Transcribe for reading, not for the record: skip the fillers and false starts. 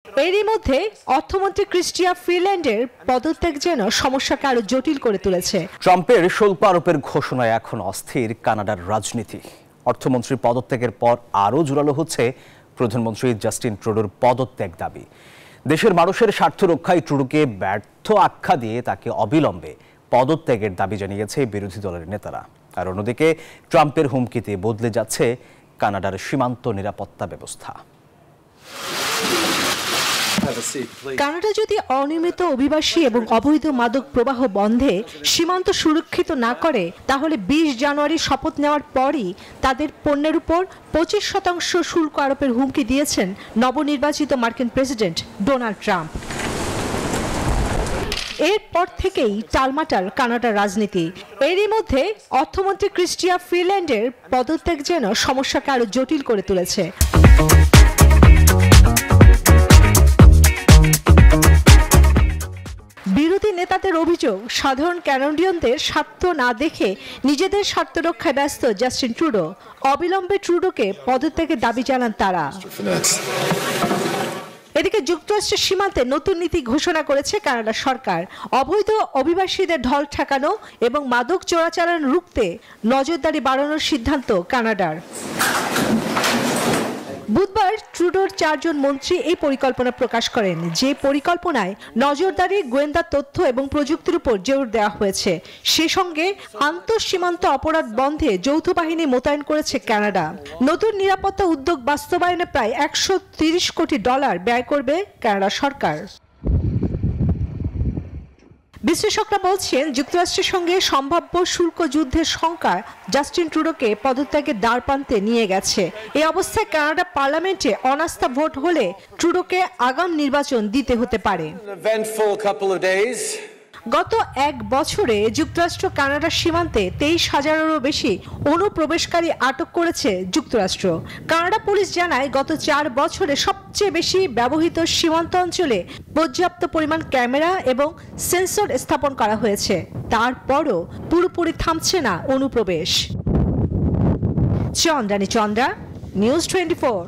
এরই মধ্যে অর্থমন্ত্রী ক্রিস্টিয়া ফ্রিল্যান্ডের পদত্যাগ যেন সমস্যাকে আরো জটিল করে তুলেছে। ট্রাম্পের শুল্ক আরোপের ঘোষণায় এখন অস্থির কানাডার রাজনীতি। অর্থমন্ত্রীর পদত্যাগের পর আরও জোরালো হচ্ছে প্রধানমন্ত্রী জাস্টিন ট্রুডোর পদত্যাগ দাবি। দেশের মানুষের স্বার্থ রক্ষায় ট্রুডোকে ব্যর্থ আখ্যা দিয়ে তাকে অবিলম্বে পদত্যাগের দাবি জানিয়েছে বিরোধী দলের নেতারা। আর অন্যদিকে ট্রাম্পের হুমকিতে বদলে যাচ্ছে কানাডার সীমান্ত নিরাপত্তা ব্যবস্থা। কানাডা যদি অনিয়মিত অভিবাসী এবং অবৈধ মাদক প্রবাহ বন্ধে সীমান্ত সুরক্ষিত না করে, তাহলে 20 জানুয়ারি শপথ নেওয়ার পরই তাদের পণ্যের উপর 25% শুল্ক আরোপের হুমকি দিয়েছেন নবনির্বাচিত মার্কিন প্রেসিডেন্ট ডোনাল্ড ট্রাম্প। এরপর থেকেই টালমাটাল কানাডার রাজনীতি। এরই মধ্যে অর্থমন্ত্রী ক্রিস্টিয়া ফ্রিল্যান্ডের পদত্যাগ যেন সমস্যাকে আরো জটিল করে তুলেছে। বিরোধী নেতাদের অভিযোগ, সাধারণ ক্যানাডিয়ানদের স্বার্থ না দেখে নিজেদের স্বার্থ রক্ষায় ব্যস্ত জাস্টিন ট্রুডো। অবিলম্বে ট্রুডোকে পদত্যাগের দাবি জানান তারা। এদিকে যুক্তরাষ্ট্রের সীমান্তে নতুন নীতি ঘোষণা করেছে কানাডা সরকার। অবৈধ অভিবাসীদের ঢল ঠেকানো এবং মাদক চোরাচালান রুখতে নজরদারি বাড়ানোর সিদ্ধান্ত কানাডার। বুধবার ট্রুডোর 4 জন মন্ত্রী এই পরিকল্পনা প্রকাশ করেন, যে পরিকল্পনায় নজরদারি, গোয়েন্দা তথ্য এবং প্রযুক্তির উপর জোর দেওয়া হয়েছে। সে সঙ্গে আন্তঃসীমান্ত অপরাধ বন্ধে যৌথ বাহিনী মোতায়েন করেছে কানাডা। নতুন নিরাপত্তা উদ্যোগ বাস্তবায়নে প্রায় $130 কোটি ব্যয় করবে কানাডা সরকার। বিশ্লেষকরা বলছেন, যুক্তরাষ্ট্রের সঙ্গে সম্ভাব্য শুল্ক যুদ্ধের শঙ্কা জাস্টিন ট্রুডোকে পদত্যাগের দ্বারপ্রান্তে নিয়ে গেছে। এই অবস্থায় কানাডা পার্লামেন্টে অনাস্থা ভোট হলে ট্রুডোকে আগাম নির্বাচন দিতে হতে পারে। গত 1 বছরে যুক্তরাষ্ট্র কানাডার সীমান্তে 23,000-এরও বেশি অনুপ্রবেশকারী আটক করেছে যুক্তরাষ্ট্র। কানাডা পুলিশ জানায়, গত 4 বছরে সবচেয়ে বেশি ব্যবহৃত সীমান্ত অঞ্চলে পর্যাপ্ত পরিমাণ ক্যামেরা এবং সেন্সর স্থাপন করা হয়েছে। তারপরও পুরোপুরি থামছে না অনুপ্রবেশ। চন্দ্রানী চন্দ্রা, নিউজ 24।